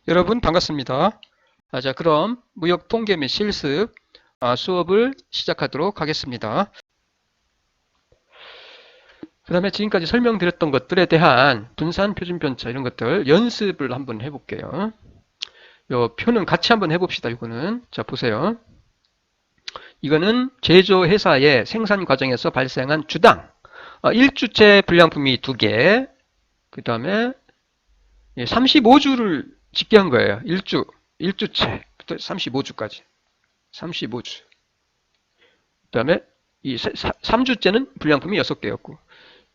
여러분 반갑습니다. 자, 그럼 무역 통계 및 실습 수업을 시작하도록 하겠습니다. 그 다음에 지금까지 설명드렸던 것들에 대한 분산, 표준 편차 이런 것들 연습을 한번 해볼게요. 요 표는 같이 한번 해봅시다. 이거는 자 보세요. 이거는 제조회사의 생산 과정에서 발생한 주당 1주째 불량품이 2개, 그 다음에 35주를 집계한 거예요. 1주채부터 35주까지. 35주. 그 다음에 이 3주째는 불량품이 6개였고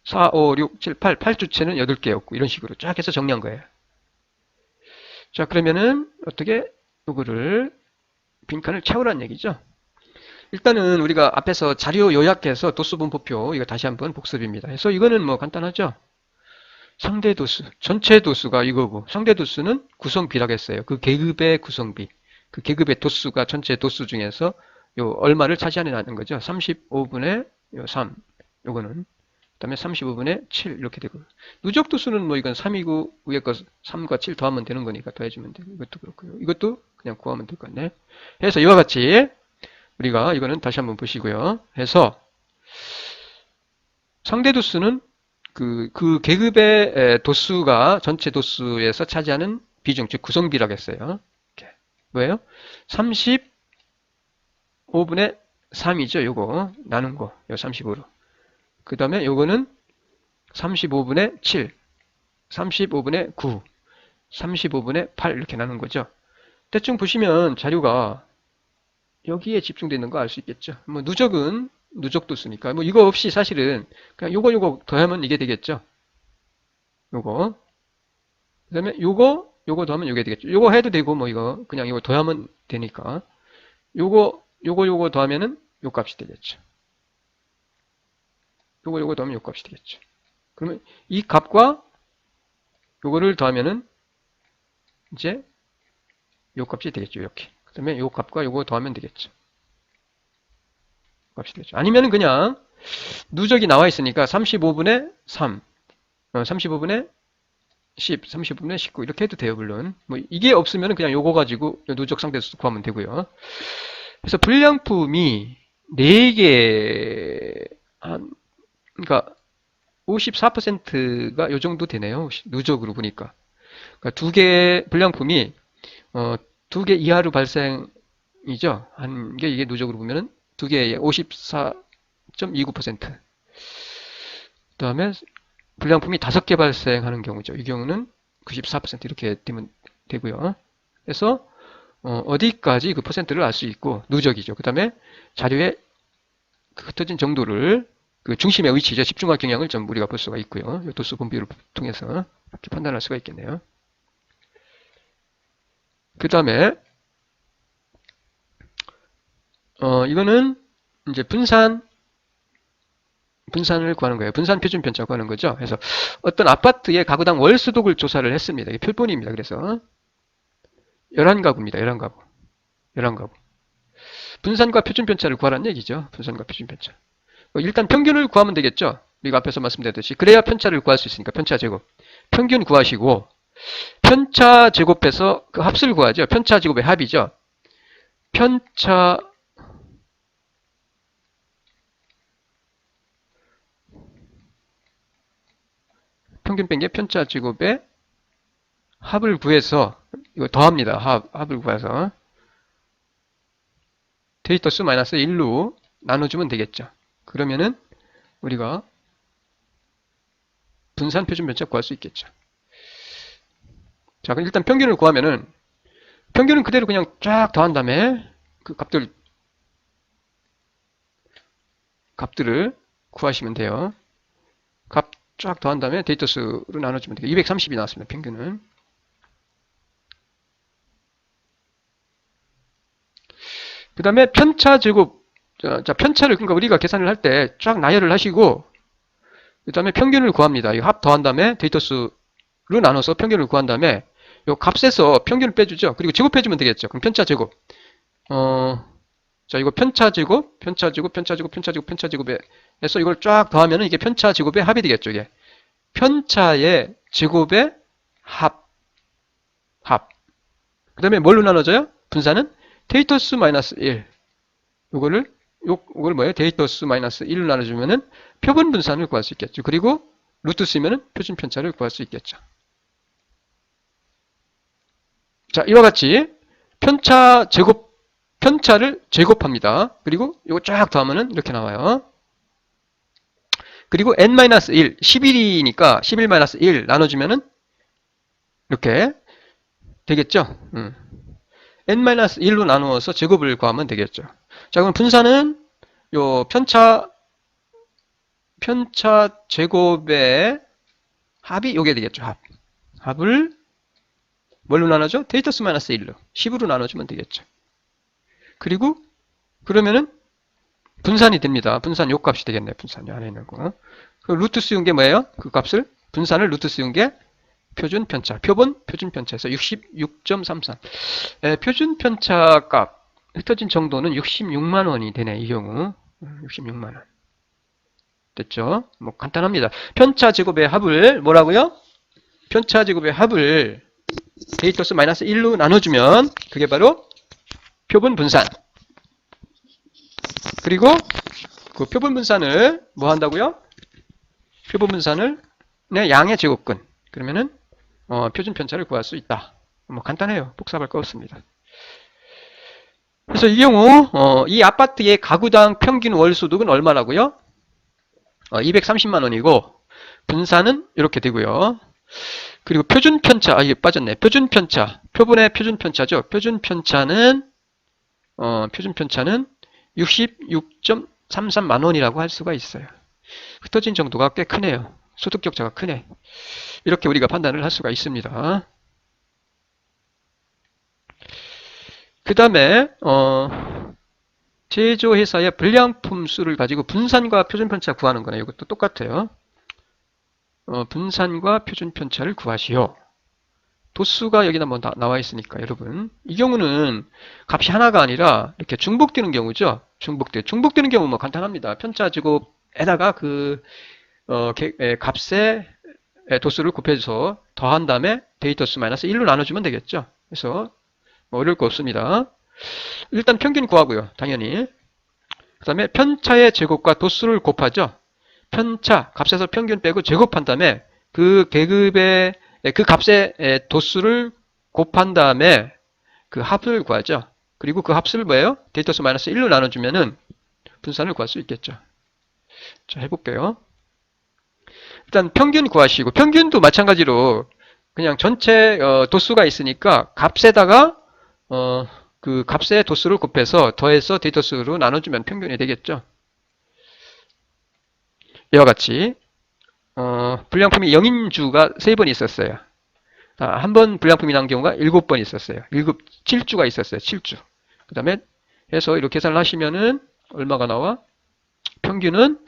4, 5, 6, 7, 8, 8주째는 8개였고 이런 식으로 쫙 해서 정리한 거예요. 자, 그러면은 어떻게 요거를 빈칸을 채우라는 얘기죠. 일단은 우리가 앞에서 자료 요약해서 도수분포표 이거 다시 한번 복습입니다. 그래서 이거는 뭐 간단하죠. 상대 도수, 전체 도수가 이거고 상대 도수는 구성비라고 했어요. 그 계급의 구성비. 그 계급의 도수가 전체 도수 중에서 요 얼마를 차지하는 거죠. 35분의 3 요거는 그 다음에 35분의 7 이렇게 되고 누적 도수는 뭐 이건 3이고 위에 거 3과 7 더하면 되는 거니까 더해주면 되고 이것도 그렇고요. 이것도 그냥 구하면 될 것 같네. 해서 이와 같이 우리가 이거는 다시 한번 보시고요. 해서 상대 도수는 그 계급의 도수가 전체 도수에서 차지하는 비중, 즉 구성비라고 했어요. 이렇게. 뭐예요? 35분의 3이죠. 요거 나눈 거. 요 35로. 그 다음에 요거는 35분의 7, 35분의 9, 35분의 8 이렇게 나눈 거죠. 대충 보시면 자료가 여기에 집중되어 있는 거 알 수 있겠죠. 뭐 누적은 누적 도수니까 뭐 이거 없이 사실은 그냥 요거 더하면 이게 되겠죠. 요거 그다음에 요거 더하면 요게 되겠죠. 요거 해도 되고 뭐 이거 그냥 이거 더하면 되니까 요거 더하면은 요 값이 되겠죠. 요거 더하면 요 값이 되겠죠. 그러면 이 값과 요거를 더하면은 이제 요 값이 되겠죠. 이렇게. 그 다음에 요 값과 요거 더하면 되겠죠. 값이 되겠죠. 아니면은 그냥 누적이 나와 있으니까 35분의 3, 35분의 10, 35분의 19 이렇게 해도 돼요. 물론 뭐 이게 없으면 그냥 요거 가지고 누적 상대수 구하면 되고요. 그래서 불량품이 4개 그러니까 54%가 요 정도 되네요. 누적으로 보니까. 그러니까 2개 불량품이 2개 이하로 발생이죠. 한 게 이게 누적으로 보면은 2개에 54.29%. 그 다음에 불량품이 5개 발생하는 경우죠. 이 경우는 94% 이렇게 되면 되고요. 그래서 어디까지 그 퍼센트를 알 수 있고 누적이죠. 그 다음에 자료의 흩어진 정도를 그 중심의 위치죠. 집중화 경향을 좀 우리가 볼 수가 있고요. 도수 분비를 통해서 이렇게 판단할 수가 있겠네요. 그 다음에 이거는 이제 분산을 구하는 거예요. 분산 표준 편차 구하는 거죠. 그래서 어떤 아파트의 가구당 월수독을 조사를 했습니다. 이게 표본입니다. 그래서 11가구입니다. 11가구. 11가구. 분산과 표준 편차를 구하라는 얘기죠. 분산과 표준 편차. 일단 평균을 구하면 되겠죠. 우리가 앞에서 말씀드렸듯이 그래야 편차를 구할 수 있으니까 편차 제곱. 평균 구하시고 편차 제곱해서 그 합수를 구하죠. 편차 제곱의 합이죠. 편차 평균 뺀 게 편차 제곱의 합을 구해서 이거 더합니다. 합을 구해서 데이터 수 마이너스 1로 나눠주면 되겠죠. 그러면은 우리가 분산 표준 편차 구할 수 있겠죠. 자, 그럼 일단 평균을 구하면은 평균은 그대로 그냥 쫙 더한 다음에 그 값들을 구하시면 돼요. 값 쫙 더한 다음에 데이터 수로 나눠주면 돼요. 230이 나왔습니다. 평균은. 그 다음에 편차 제곱. 자, 편차를 그러니까 우리가 계산을 할 때 쫙 나열을 하시고 그 다음에 평균을 구합니다. 이 합 더한 다음에 데이터 수로 나눠서 평균을 구한 다음에 이 값에서 평균을 빼주죠. 그리고 제곱해주면 되겠죠. 그럼 편차 제곱. 자, 이거 편차 제곱, 편차 제곱, 편차 제곱, 편차 제곱, 편차 제곱에 해서 이걸 쫙 더하면 이게 편차 제곱의 합이 되겠죠. 이게 편차의 제곱의 합. 그 다음에 뭘로 나눠져요? 분산은 데이터 수 마이너스 1. 요거를 뭐예요? 데이터 수 마이너스 1로 나눠주면은 표본 분산을 구할 수 있겠죠. 그리고 루트 쓰면은 표준 편차를 구할 수 있겠죠. 자, 이와 같이 편차를 제곱합니다. 그리고 이거 쫙 더하면은 이렇게 나와요. 그리고 n-1, 11이니까 11-1 나눠주면은 이렇게 되겠죠. n-1로 나누어서 제곱을 구하면 되겠죠. 자, 그럼 분산은 요 편차 제곱의 합이 요게 되겠죠. 합을 뭘로 나눠줘? 데이터 수 마이너스 1로 10으로 나눠주면 되겠죠. 그리고 그러면은 분산이 됩니다. 분산 요 값이 되겠네요. 분산이 안에 있는 거. 그 루트 씌운 게 뭐예요? 그 값을 분산을 루트 씌운 게 표준 편차, 표본 표준 편차에서 66.33. 표준 편차 값 흩어진 정도는 66만 원이 되네. 이 경우 66만 원. 됐죠? 뭐 간단합니다. 편차 제곱의 합을 뭐라고요? 편차 제곱의 합을 데이터 수 마이너스 1로 나눠주면 그게 바로 표본 분산. 그리고 그 표본 분산을 뭐 한다고요? 표본 분산을 양의 제곱근. 그러면은 표준 편차를 구할 수 있다. 뭐 간단해요. 복잡할 거 없습니다. 그래서 이 경우 이 아파트의 가구당 평균 월 소득은 얼마라고요? 230만 원이고 분산은 이렇게 되고요. 그리고 표준 편차, 이게 빠졌네. 표준 편차, 표본의 표준 편차죠. 표준 편차는 66.33만 원이라고 할 수가 있어요. 흩어진 정도가 꽤 크네요. 소득 격차가 크네. 이렇게 우리가 판단을 할 수가 있습니다. 그 다음에 제조회사의 불량품 수를 가지고 분산과 표준 편차 구하는 거네. 이것도 똑같아요. 분산과 표준 편차를 구하시오. 도수가 여기다 뭐 나와 있으니까 여러분. 이 경우는 값이 하나가 아니라 이렇게 중복되는 경우죠. 중복되는 경우 뭐 간단합니다. 편차 제곱에다가 그 값의 도수를 곱해서 더한 다음에 데이터 수 마이너스 1로 나눠주면 되겠죠. 그래서 뭐 어려울 거 없습니다. 일단 평균 구하고요. 당연히. 그 다음에 편차의 제곱과 도수를 곱하죠. 편차, 값에서 평균 빼고 제곱한 다음에 그 계급의 그 값의 도수를 곱한 다음에 그 합을 구하죠. 그리고 그 합을 뭐예요? 데이터 수 마이너스 1로 나눠주면은 분산을 구할 수 있겠죠. 자, 해볼게요. 일단 평균 구하시고, 평균도 마찬가지로 그냥 전체 도수가 있으니까 값에다가 그 값의 도수를 곱해서 더해서 데이터 수로 나눠주면 평균이 되겠죠. 이와 같이 불량품이 0인주가 3번 있었어요. 한 번 불량품이 난 경우가 7번 있었어요. 7주가 있었어요. 7주. 그 다음에 해서 이렇게 계산을 하시면은 얼마가 나와? 평균은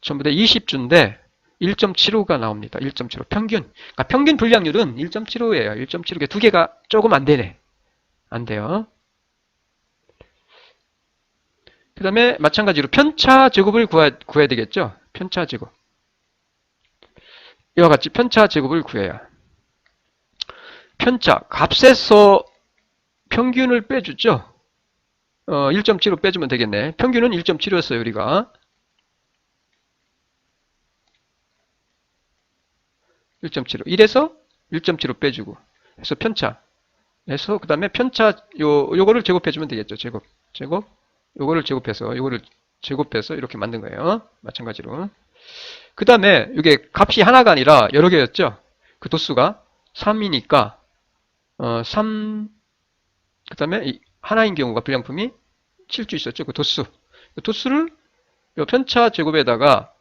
전부 다 20주인데 1.75가 나옵니다. 1.75 평균. 그러니까 평균 불량률은 1.75예요. 1.75개 두 개가 조금 안 되네. 안 돼요. 그 다음에 마찬가지로 편차 제곱을 구해야 되겠죠. 편차 제곱. 이와 같이 편차 제곱을 구해요. 편차 값에서 평균을 빼주죠. 1.75 빼주면 되겠네. 평균은 1.75였어요. 우리가 1.75 1에서 1.75 빼주고 해서 편차 해서 그 다음에 편차 요거를 제곱해주면 되겠죠. 제곱 요거를 제곱해서 이렇게 만든 거예요. 마찬가지로 그 다음에 이게 값이 하나가 아니라 여러 개였죠. 그 도수가 3이니까 3 그 다음에 하나인 경우가 불량품이 7주 있었죠. 그 도수를 요 편차 제곱에다가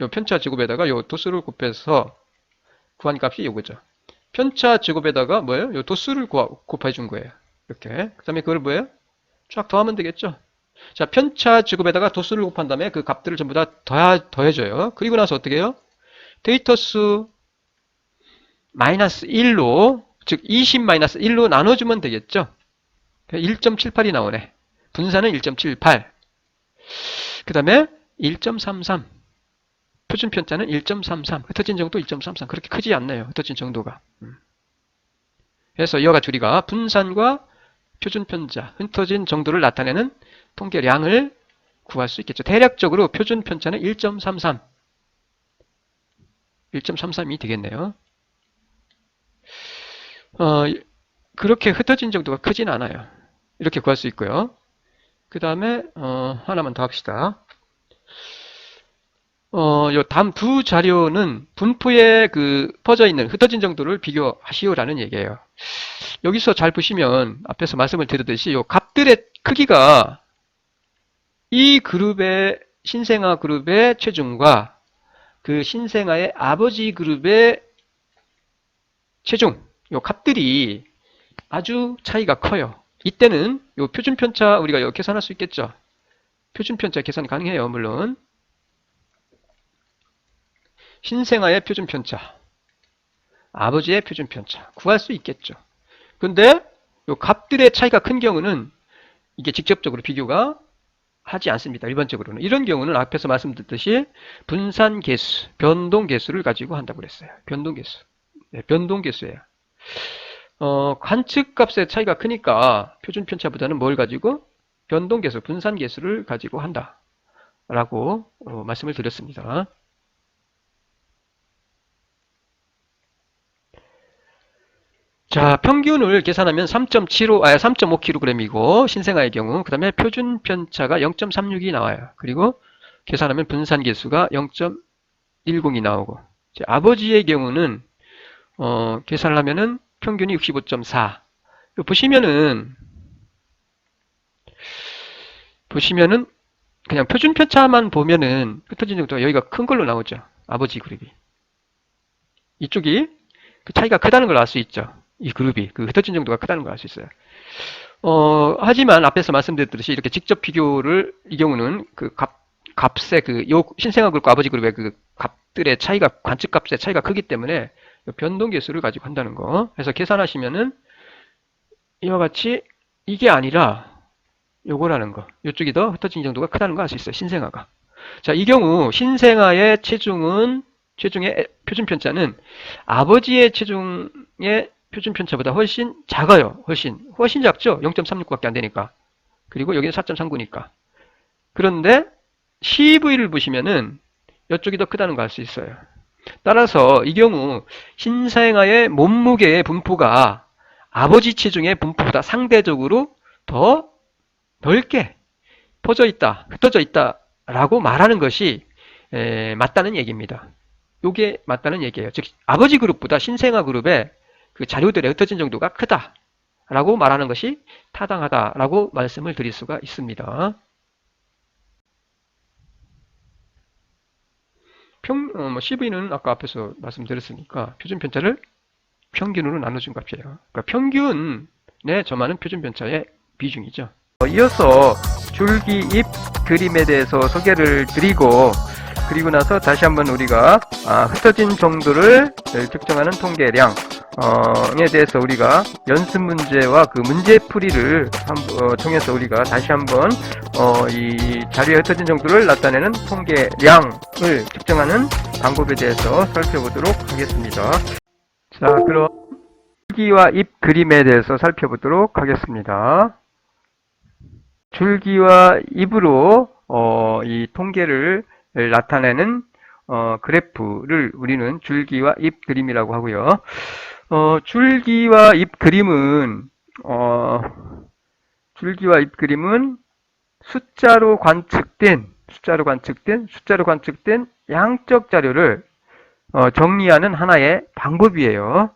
요 도수를 곱해서 구한 값이 이거죠. 편차 제곱에다가 뭐예요? 요 도수를 곱해 준 거예요. 이렇게. 그 다음에 그걸 뭐예요? 쫙 더하면 되겠죠. 자, 편차 제곱에다가 도수를 곱한 다음에 그 값들을 전부 다 더해줘요. 그리고 나서 어떻게 해요? 데이터 수 마이너스 1로, 즉 20 마이너스 1로 나눠주면 되겠죠. 1.78이 나오네. 분산은 1.78. 그 다음에 1.33. 표준 편차는 1.33. 흩어진 정도 1.33. 그렇게 크지 않네요. 흩어진 정도가. 그래서 이와 같이 우리가 분산과 표준편차, 흩어진 정도를 나타내는 통계량을 구할 수 있겠죠. 대략적으로 표준편차는 1.33, 1.33이 되겠네요. 그렇게 흩어진 정도가 크진 않아요. 이렇게 구할 수 있고요. 그 다음에 하나만 더 합시다. 요 다음 두 자료는 분포에 퍼져 있는 흩어진 정도를 비교하시오라는 얘기예요. 여기서 잘 보시면 앞에서 말씀을 드렸듯이 요 값들의 크기가 이 그룹의 신생아 그룹의 체중과 그 신생아의 아버지 그룹의 체중, 요 값들이 아주 차이가 커요. 이때는 요 표준편차 우리가 이렇게 계산할 수 있겠죠. 표준편차 계산 가능해요, 물론. 신생아의 표준편차, 아버지의 표준편차 구할 수 있겠죠. 근데 요 값들의 차이가 큰 경우는 이게 직접적으로 비교가 하지 않습니다. 일반적으로는. 이런 경우는 앞에서 말씀드렸듯이 분산계수, 변동계수를 가지고 한다고 그랬어요. 변동계수. 네, 변동계수예요. 관측값의 차이가 크니까 표준편차보다는 뭘 가지고? 변동계수, 분산계수를 가지고 한다. 라고 말씀을 드렸습니다. 자, 평균을 계산하면 3.5kg이고 신생아의 경우 그 다음에 표준편차가 0.36이 나와요. 그리고 계산하면 분산계수가 0.10이 나오고 아버지의 경우는 계산을 하면은 평균이 65.4. 보시면은 그냥 표준편차만 보면은 흩어진 정도가 여기가 큰 걸로 나오죠. 아버지 그룹이. 이쪽이 그 차이가 크다는 걸 알 수 있죠. 이 그룹이 그 흩어진 정도가 크다는 걸 알 수 있어요. 하지만 앞에서 말씀드렸듯이 이렇게 직접 비교를 이 경우는 그 값의 요 신생아 그룹과 아버지 그룹의 그 값들의 차이가 관측값의 차이가 크기 때문에 변동계수를 가지고 한다는 거. 그래서 계산하시면은 이와 같이 이게 아니라 요거라는 거. 이쪽이 더 흩어진 정도가 크다는 거 알 수 있어요. 신생아가. 자, 이 경우 신생아의 체중의 표준편차는 아버지의 체중의 표준편차보다 훨씬 작아요. 훨씬 작죠? 0.36밖에 안 되니까. 그리고 여기는 4.39니까. 그런데 CV를 보시면은 이쪽이 더 크다는 거 알 수 있어요. 따라서 이 경우 신생아의 몸무게의 분포가 아버지 체중의 분포보다 상대적으로 더 넓게 퍼져 있다, 흩어져 있다라고 말하는 것이 맞다는 얘기입니다. 이게 맞다는 얘기예요. 즉 아버지 그룹보다 신생아 그룹의 그 자료들의 흩어진 정도가 크다라고 말하는 것이 타당하다라고 말씀을 드릴 수가 있습니다. CV는 아까 앞에서 말씀드렸으니까 표준편차를 평균으로 나눠준 값이에요. 그러니까 평균에 점하는 표준편차의 비중이죠. 이어서 줄기 잎 그림에 대해서 소개를 드리고 그리고 나서 다시 한번 우리가 흩어진 정도를 측정하는 통계량에 대해서 우리가 연습 문제와 그 문제풀이를 통해서 우리가 다시 한번 이 자료의 흩어진 정도를 나타내는 통계량을 측정하는 방법에 대해서 살펴보도록 하겠습니다. 자, 그럼 줄기와 잎 그림에 대해서 살펴보도록 하겠습니다. 줄기와 잎으로 이 통계를 나타내는 그래프를 우리는 줄기와 잎 그림이라고 하고요. 줄기와 잎 그림은 숫자로 관측된 양적 자료를 정리하는 하나의 방법이에요.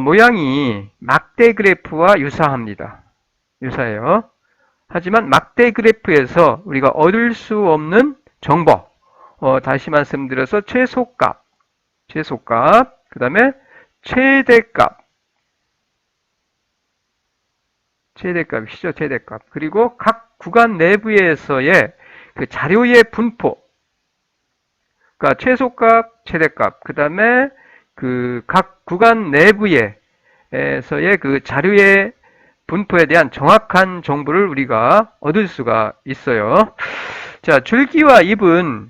모양이 막대 그래프와 유사해요. 하지만 막대 그래프에서 우리가 얻을 수 없는 정보, 다시 말씀드려서 최소값, 그 다음에 최대값이죠, 최대값. 그리고 각 구간 내부에서의 그 자료의 분포, 그러니까 최소값, 최대값, 그 다음에 그 각 구간 내부에서의 그 자료의 분포에 대한 정확한 정보를 우리가 얻을 수가 있어요. 자, 줄기와 잎으로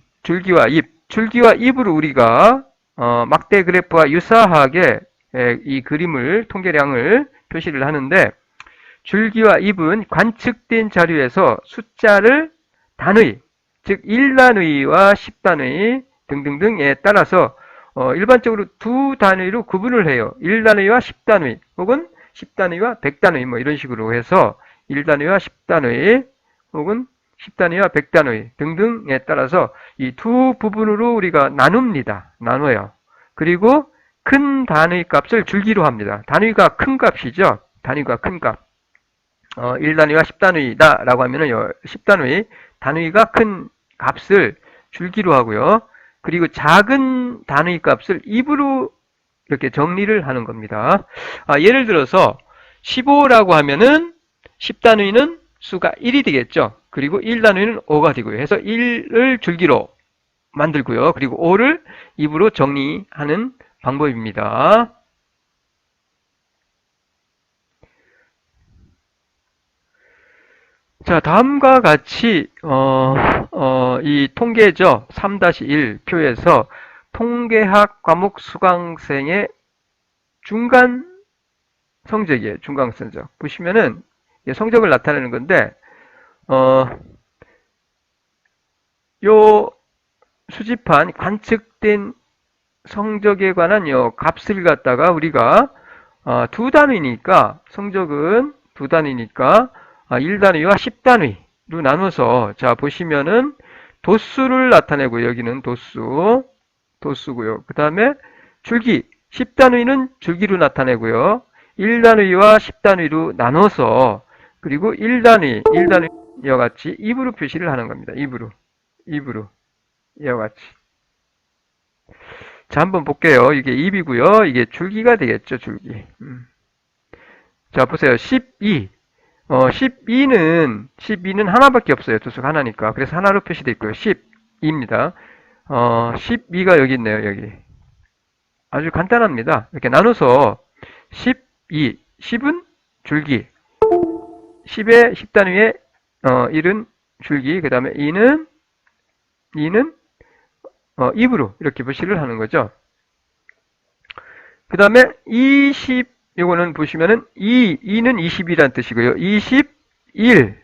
우리가 막대 그래프와 유사하게 이 그림을, 통계량을 표시를 하는데, 줄기와 잎은 관측된 자료에서 숫자를 단위, 즉 1단위와 10단위 등등등에 따라서 일반적으로 두 단위로 구분을 해요. 1단위와 10단위 혹은 10단위와 100단위 뭐 이런 식으로 해서 1단위와 10단위 혹은 10단위와 100단위 등등에 따라서 이 두 부분으로 우리가 나눕니다. 나눠요. 그리고 큰 단위 값을 줄기로 합니다. 단위가 큰 값이죠. 단위가 큰 값. 1단위와 10단위다 라고 하면은 10단위 단위가 큰 값을 줄기로 하고요. 그리고 작은 단위 값을 입으로 이렇게 정리를 하는 겁니다. 예를 들어서 15라고 하면은 10단위는 수가 1이 되겠죠. 그리고 1단위는 5가 되고요. 해서 1을 줄기로 만들고요. 그리고 5를 입으로 정리하는 방법입니다. 자, 다음과 같이 이 통계죠. 3-1 표에서 통계학 과목 수강생의 중간 성적이에요. 중간 성적. 보시면은 성적을 나타내는 건데 요 수집한 관측된 성적에 관한 값을 갖다가 우리가 두 단위니까 성적은 두 단위니까 1단위와 10단위로 나눠서 자 보시면은 도수를 나타내고 여기는 도수고요. 그 다음에 줄기 10단위는 줄기로 나타내고요. 1단위와 10단위로 나눠서 그리고 1단위 이와 같이 입으로 표시를 하는 겁니다. 입으로 이와 같이. 자, 한번 볼게요. 이게 입이고요. 이게 줄기가 되겠죠, 줄기. 자, 보세요. 12. 12는 하나밖에 없어요. 두수가 하나니까. 그래서 하나로 표시되어 있고요. 12입니다. 12가 여기 있네요, 여기. 아주 간단합니다. 이렇게 나눠서 12. 10은 줄기. 10의 10단위에 1은 줄기. 그 다음에 2는 입으로 이렇게 표시를 하는 거죠. 그 다음에 20, 요거는 보시면은 2는 20이라는 뜻이고요. 21,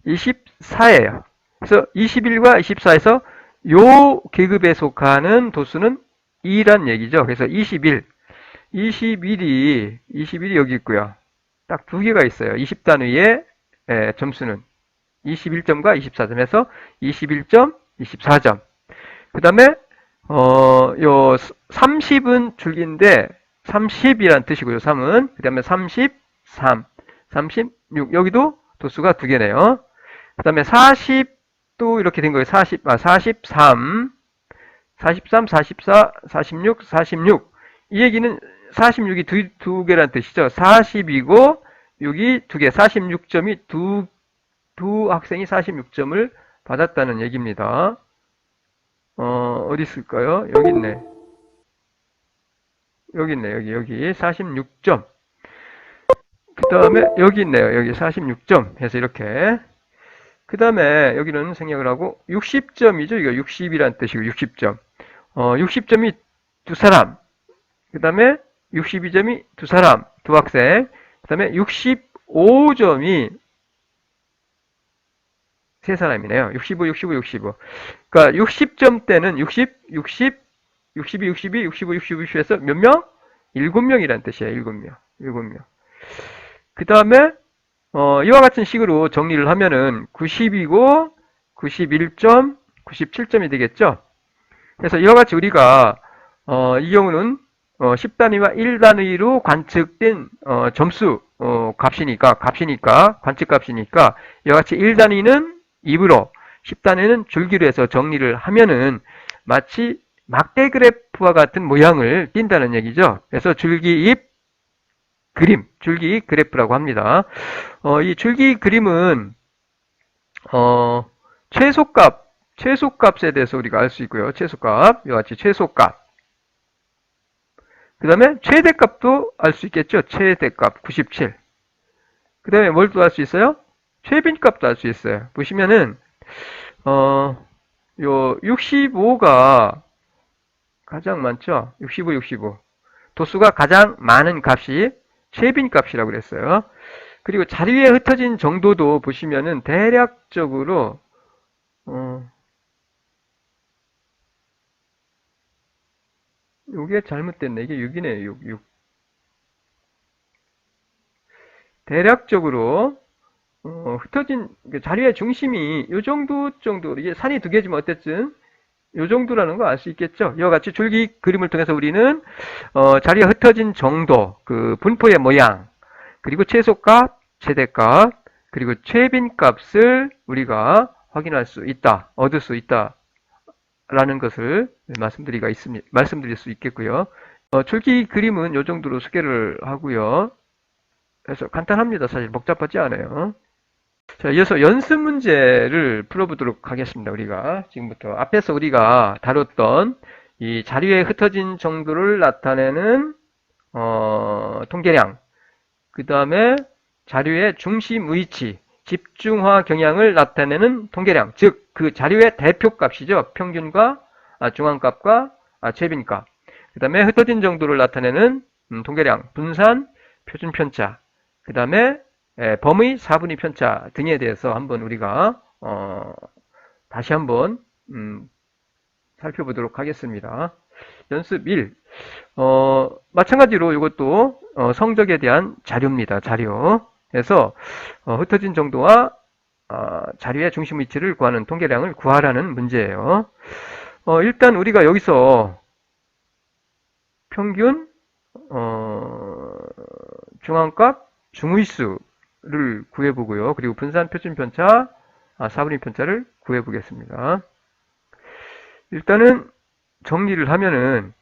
24예요. 그래서 21과 24에서 요 계급에 속하는 도수는 2란 얘기죠. 그래서 21이 여기 있고요. 딱 두 개가 있어요. 20단위의 점수는 21점과 24점에서 21점, 24점. 그 다음에 요 30은 줄기인데 30이란 뜻이고요. 3은 그 다음에 33, 36 여기도 도수가 두 개네요. 그 다음에 40도 이렇게 된 거예요. 43, 44, 46. 이 얘기는 46이 두 개란 뜻이죠. 40이고 여기 두 개, 46점이 두 학생이 46점을 받았다는 얘기입니다. 어디 있을까요? 여기 있네. 여기 46점. 그 다음에 여기 있네요. 여기 46점 해서 이렇게. 그 다음에 여기는 생략을 하고 60점이죠. 이거 60이란 뜻이고 60점. 60점이 두 사람. 그 다음에 62점이 두 사람, 두 학생. 그 다음에 65점이 세 사람이네요. 65. 그러니까 60점대는 62, 65에서 몇 명? 7명이라는 뜻이에요. 7명. 그 다음에 이와 같은 식으로 정리를 하면은 90이고 91점, 97점이 되겠죠. 그래서 이와 같이 우리가 이 경우는 10단위와 1단위로 관측된 점수 값이니까 관측값이니까 이와 같이 1단위는 입으로 10단위는 줄기로 해서 정리를 하면은 마치 막대 그래프와 같은 모양을 띈다는 얘기죠. 그래서 줄기 잎 그림, 줄기 그래프라고 합니다. 이 줄기 그림은 최소값에 대해서 우리가 알 수 있고요. 최소값, 이와 같이 최소값. 그 다음에 최대값도 알 수 있겠죠. 최대값 97. 그 다음에 뭘 또 알 수 있어요? 최빈값도 알 수 있어요. 보시면은 요 65가 가장 많죠. 65. 도수가 가장 많은 값이 최빈 값이라고 그랬어요. 그리고 자리에 흩어진 정도도 보시면은 대략적으로 이게 잘못됐네. 이게 6이네요. 6. 대략적으로 흩어진 자리의 중심이 이 정도 이게 산이 두 개지만 어쨌든 이 정도라는 거 알 수 있겠죠. 이와 같이 줄기 그림을 통해서 우리는 자리가 흩어진 정도, 그 분포의 모양, 그리고 최소값, 최대값, 그리고 최빈 값을 우리가 확인할 수 있다, 얻을 수 있다 라는 것을 말씀드릴 수 있겠고요. 줄기 그림은 이 정도로 소개를 하고요. 그래서 간단합니다. 사실 복잡하지 않아요. 자, 이어서 연습 문제를 풀어보도록 하겠습니다. 우리가 지금부터 앞에서 우리가 다뤘던 이 자리에 흩어진 정도를 나타내는 통계량, 그 다음에 자료의 중심 위치, 집중화 경향을 나타내는 통계량, 즉 그 자료의 대표값이죠. 평균과 중앙값과 최빈값. 그 다음에 흩어진 정도를 나타내는 통계량, 분산, 표준 편차. 그 다음에 범의, 사분의 편차 등에 대해서 한번 우리가 다시 한번 살펴보도록 하겠습니다. 연습 1. 마찬가지로 이것도 성적에 대한 자료입니다. 자료. 그래서 흩어진 정도와 자료의 중심 위치를 구하는 통계량을 구하라는 문제예요. 일단 우리가 여기서 평균, 중앙값, 중위수를 구해보고요. 그리고 분산, 표준 편차, 사분의 편차를 구해보겠습니다. 일단은 정리를 하면은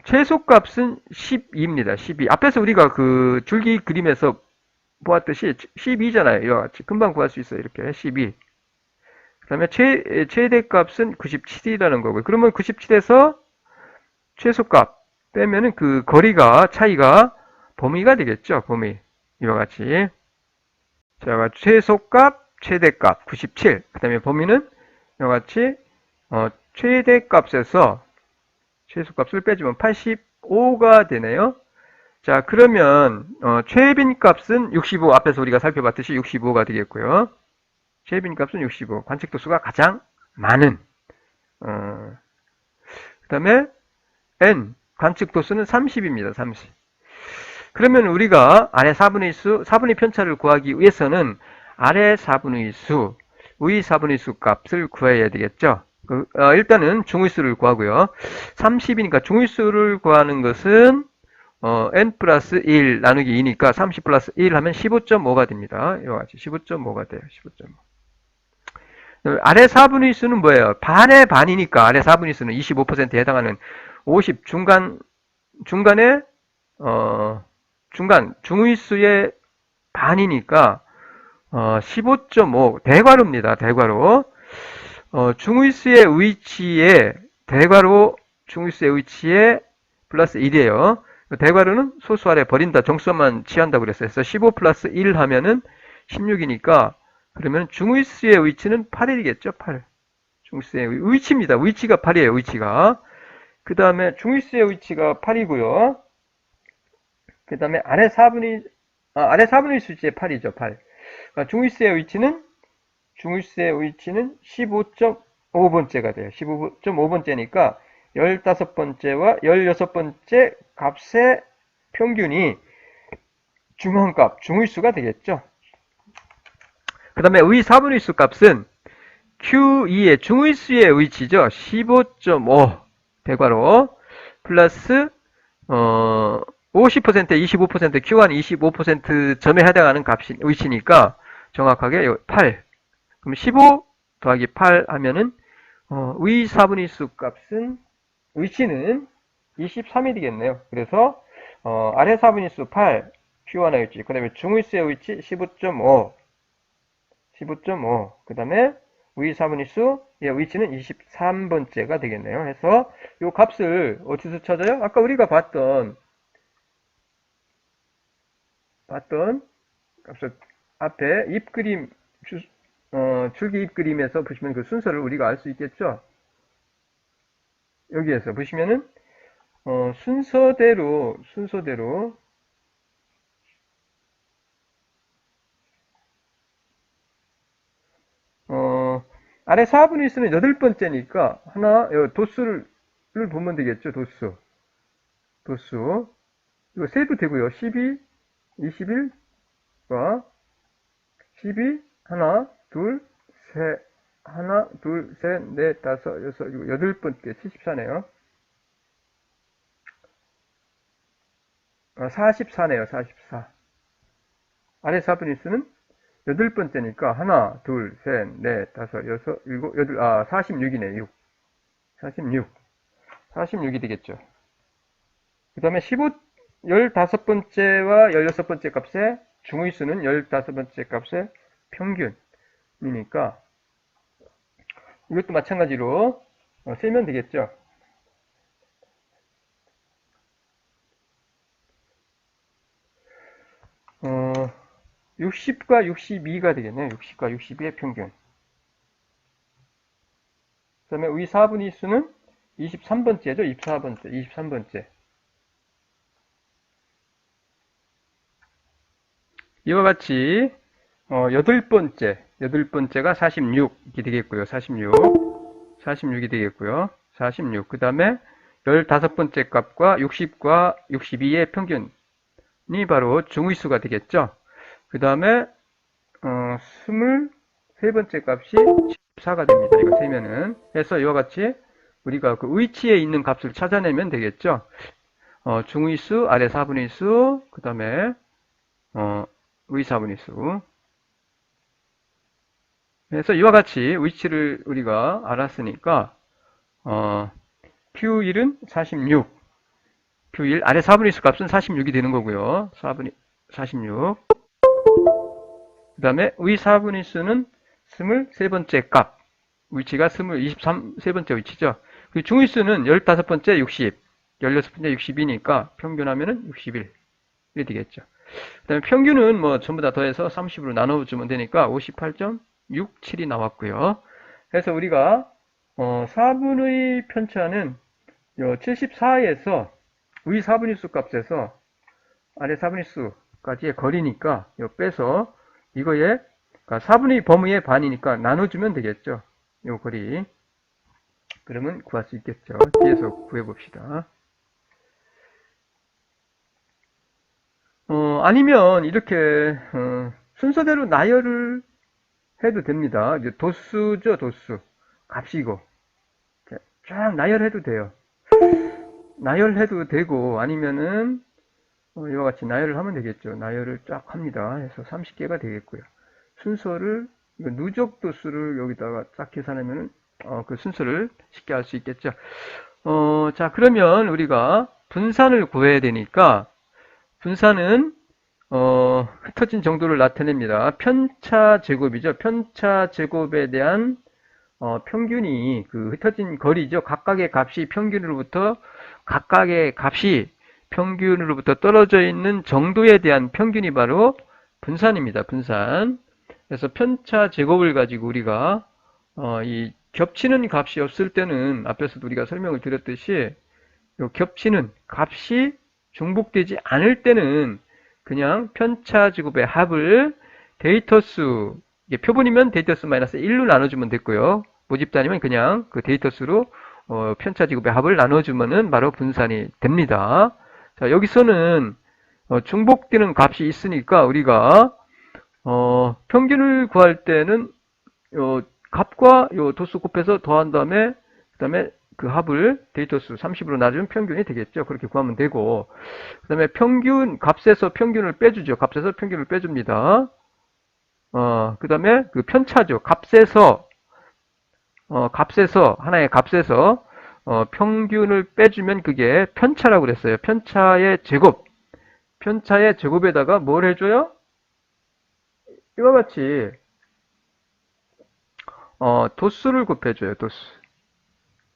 최소값은 12입니다. 12. 앞에서 우리가 그 줄기 그림에서 보았듯이 12잖아요. 이와 같이 금방 구할 수 있어요. 이렇게 12. 그 다음에 최대값은 97이라는 거고요. 그러면 97에서 최소값 빼면은 그 거리가 차이가 범위가 되겠죠. 범위. 이와 같이. 자, 최소값, 최대값 97. 그 다음에 범위는 이와 같이 최대값에서 최소값을 빼주면 85가 되네요. 자, 그러면 최빈 값은 65. 앞에서 우리가 살펴봤듯이 65가 되겠고요. 최빈 값은 65. 관측 도수가 가장 많은. 그 다음에 n 관측 도수는 30입니다. 30. 그러면 우리가 아래 4분의 수, 4분의 편차를 구하기 위해서는 아래 4분의 수, 위 4분의 수 값을 구해야 되겠죠. 일단은 중위수를 구하고요. 30이니까 중위수를 구하는 것은 n 플러스 1 나누기 2니까 30 플러스 1 하면 15.5가 됩니다. 이와 같이 15.5가 돼요. 15.5. 아래 4분의 수는 뭐예요? 반의 반이니까 아래 4분의 수는 25%에 해당하는 50 중간에 중간 중위수의 반이니까 15.5 대괄호입니다. 대괄호. 중위수의 위치에 대괄호 중위수의 위치에 플러스 1이에요. 대괄호는 소수 아래 버린다. 정수만 취한다고 그랬어요. 그래서 15 플러스 1 하면은 16이니까 그러면 중위수의 위치는 8이겠죠. 8. 중위수의 위치입니다. 위치가 8이에요. 위치가. 그 다음에 중위수의 위치가 8이고요. 그 다음에 아래 4분의 수치의 8이죠. 8. 그러니까 중위수의 위치는 15.5번째가 돼요. 15.5번째니까 15번째와 16번째 값의 평균이 중앙값, 중위수가 되겠죠. 그 다음에 위 4분의 수 값은 Q2의 중위수의 위치죠. 15.5 대괄호 플러스 50%, 25%, Q1 25% 점에 해당하는 값이 위치니까 정확하게 8. 그럼 15 더하기 8 하면은 위 4분의 수 값은 위치는 23이 되겠네요. 그래서 아래 4분의 수 8, Q1의 위치, 그 다음에 중위수의 위치 15.5, 그 다음에 위 4분의 수의 위치는 23번째가 되겠네요. 해서 이 값을 어디서 찾아요? 아까 우리가 봤던 값을 앞에 입그림 줄기 입그림에서 보시면 그 순서를 우리가 알 수 있겠죠. 여기에서 보시면은 순서대로 아래 4분의 1수는 8번째니까 도수를 보면 되겠죠. 도수. 이거 세도 되고요. 12, 21과 12, 하나, 둘, 셋, 하나, 둘, 셋, 넷, 다섯, 여섯, 일곱, 8번째, 74네요. 44네요, 44. 아래 4분의 1수는 8번째니까, 하나, 둘, 셋, 넷, 다섯, 여섯, 일곱, 여덟, 46이네, 6. 46. 46이 되겠죠. 그 다음에 15번째와 16번째 값의 중위수는 15번째 값의 평균이니까, 이것도 마찬가지로 세면 되겠죠. 60과 62가 되겠네요. 60과 62의 평균. 그 다음에 위 4분의 2수는 23번째죠. 23번째. 이와 같이 8번째가 46이 되겠고요. 46이 되겠고요. 46. 그 다음에 15번째 값과 60과 62의 평균이 바로 중위수가 되겠죠. 그 다음에 23번째 값이 14가 됩니다. 이거 세면은. 해서 이와 같이 우리가 그 위치에 있는 값을 찾아내면 되겠죠. 중위수, 아래 4분의 1수, 그 다음에 위 4분의 1수. 그래서 이와 같이 위치를 우리가 알았으니까 Q1은 46, Q1 아래 4분의 1수 값은 46이 되는 거고요. 46. 그 다음에 위 4분의 1수는 23번째 값, 위치가 23번째 위치죠. 그리고 중위수는 15번째 60, 16번째 60이니까 평균하면은 61이 되겠죠. 그 다음에 평균은 뭐 전부 다 더해서 30으로 나눠주면 되니까 58.67이 나왔고요. 그래서 우리가 4분의 편차는 74에서 위 4분의 수 값에서 아래 4분의 수까지의 거리니까 빼서 이거에 4분의 범위의 반이니까 나눠주면 되겠죠. 요 거리. 그러면 구할 수 있겠죠. 뒤에서 구해봅시다. 아니면 이렇게 순서대로 나열을 해도 됩니다. 이제 도수죠, 도수. 값이고. 쫙 나열해도 돼요. 나열해도 되고, 아니면은, 이와 같이 나열을 하면 되겠죠. 나열을 쫙 합니다. 해서 30개가 되겠고요. 순서를, 누적 도수를 여기다가 쫙 계산하면은, 그 순서를 쉽게 알 수 있겠죠. 자, 그러면 우리가 분산을 구해야 되니까, 분산은, 흩어진 정도를 나타냅니다. 편차 제곱이죠. 편차 제곱에 대한 평균이 그 흩어진 거리죠. 각각의 값이 평균으로부터 떨어져 있는 정도에 대한 평균이 바로 분산입니다. 분산. 그래서 편차 제곱을 가지고 우리가 이 겹치는 값이 없을 때는 앞에서도 우리가 설명을 드렸듯이 이 겹치는 값이 중복되지 않을 때는 그냥 편차 제곱의 합을 데이터수, 표본이면 데이터수 마이너스 1로 나눠주면 됐고요. 모집단이면 그냥 그 데이터수로 편차 제곱의 합을 나눠주면은 바로 분산이 됩니다. 자, 여기서는 중복되는 값이 있으니까 우리가 평균을 구할 때는 요 값과 요 도수 곱해서 더한 다음에 그다음에 그 합을 데이터수 30으로 나누면 평균이 되겠죠. 그렇게 구하면 되고, 그 다음에 값에서 평균을 빼주죠. 값에서 평균을 빼줍니다. 그 다음에 그 편차죠. 하나의 값에서 평균을 빼주면 그게 편차라고 그랬어요. 편차의 제곱에다가 뭘 해줘요? 이와 같이 도수를 곱해줘요. 도수.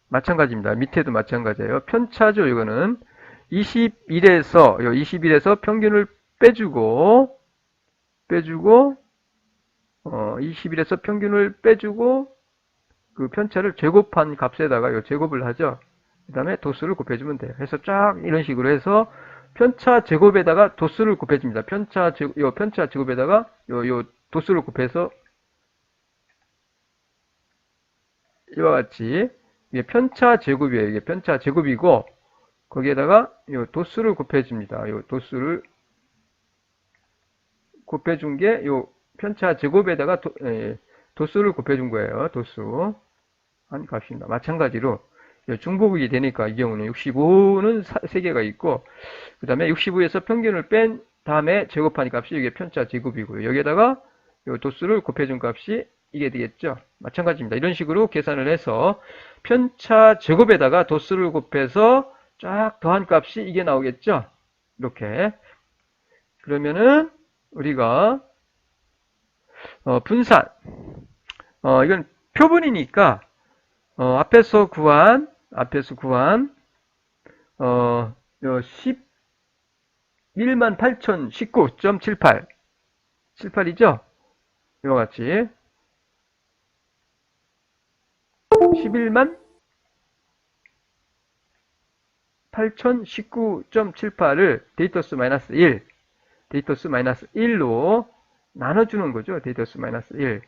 마찬가지입니다. 밑에도 마찬가지예요. 편차죠. 이거는 21에서 평균을 빼주고 21에서 평균을 빼주고 그 편차를 제곱한 값에다가 요 제곱을 하죠. 그 다음에 도수를 곱해주면 돼요. 그래서 쫙 이런 식으로 해서 편차 제곱에다가 도수를 곱해줍니다. 요 편차 제곱에다가 요 도수를 곱해서 이와 같이 이게 편차 제곱이에요. 이게 편차 제곱이고 거기에다가 요 도수를 곱해줍니다. 요 도수를 곱해준 게 요 편차 제곱에다가 도수를 곱해준 거예요. 도수 한 값입니다. 마찬가지로 중복이 되니까 이 경우는 65는 3개가 있고 그 다음에 65에서 평균을 뺀 다음에 제곱한 값이 이게 편차 제곱이고요. 여기에다가 요 도수를 곱해준 값이 이게 되겠죠. 마찬가지입니다. 이런 식으로 계산을 해서 편차 제곱에다가 도수를 곱해서 쫙 더한 값이 이게 나오겠죠. 이렇게 그러면은 우리가 분산 이건 표분이니까 앞에서 구한 11만 8,019.78 78이죠? 이와 같이 11만 8,019.78을 데이터수 마이너스 1로 나눠주는 거죠. 데이터수 마이너스 1.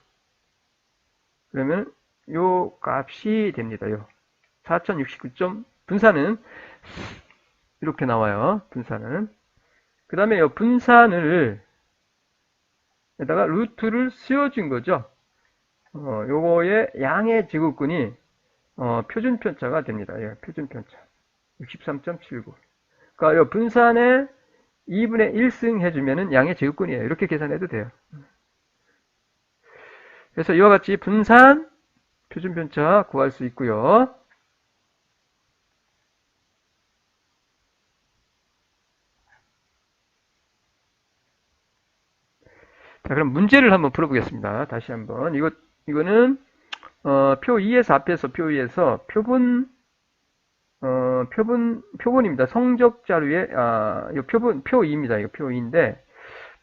그러면 요 값이 됩니다. 요 4069점 분산은 이렇게 나와요. 분산은. 그 다음에 요 분산을 에다가 루트를 씌워준 거죠. 요거의 양의 제곱근이 표준 편차가 됩니다. 예, 표준 편차 63.79. 그러니까 요 분산에 2분의 1승 해주면은 양의 제곱근이에요. 이렇게 계산해도 돼요. 그래서 이와 같이 분산 표준 편차 구할 수 있고요. 자, 그럼 문제를 한번 풀어보겠습니다. 다시 한번. 이거는, 표 2에서 앞에서 표 2에서 표본입니다. 성적 자료에, 이 표 2입니다. 이거 표 2인데,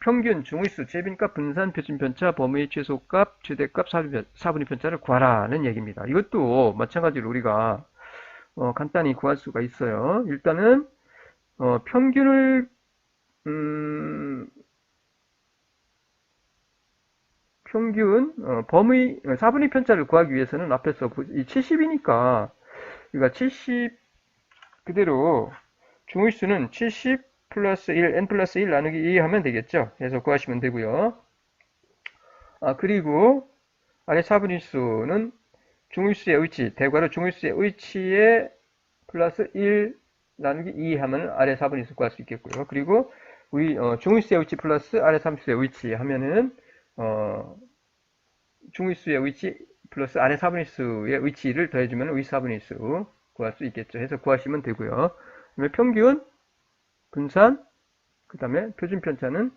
평균, 중위수, 재빈값, 분산, 표준편차, 범위의 최소값, 최대값, 4분의 편차를 구하라는 얘기입니다. 이것도 마찬가지로 우리가, 간단히 구할 수가 있어요. 일단은, 평균을, 범위 4분의 편차를 구하기 위해서는 앞에서 70이니까 그러니까 70 그대로 중위수는 70 플러스 1 n 플러스 1 나누기 2 하면 되겠죠. 그래서 구하시면 되고요. 그리고 아래 4분의 수는 중위수의 위치 대괄호 중위수의 위치에 플러스 1 나누기 2 하면 아래 4분의 수 구할 수 있겠고요. 그리고 중위수의 위치 플러스 아래 3수의 위치 하면은 중위수의 위치 플러스 아래 4분의 수의 위치를 더해주면 위 4분의 수 구할 수 있겠죠. 해서 구하시면 되고요. 그다음에 평균, 분산, 그 다음에 표준 편차는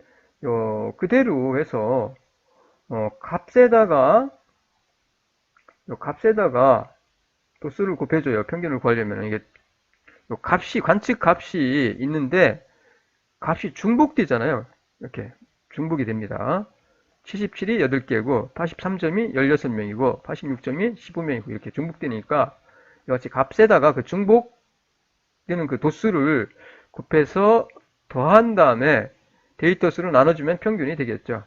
그대로 해서 값에다가 도수를 곱해줘요. 평균을 구하려면 이게 관측 값이 있는데 값이 중복되잖아요. 이렇게 중복이 됩니다. 77이 8개고 83점이 16명이고 86점이 15명이고 이렇게 중복되니까 이같이 값에다가 그 중복되는 그 도수를 곱해서 더한 다음에 데이터 수로 나눠주면 평균이 되겠죠.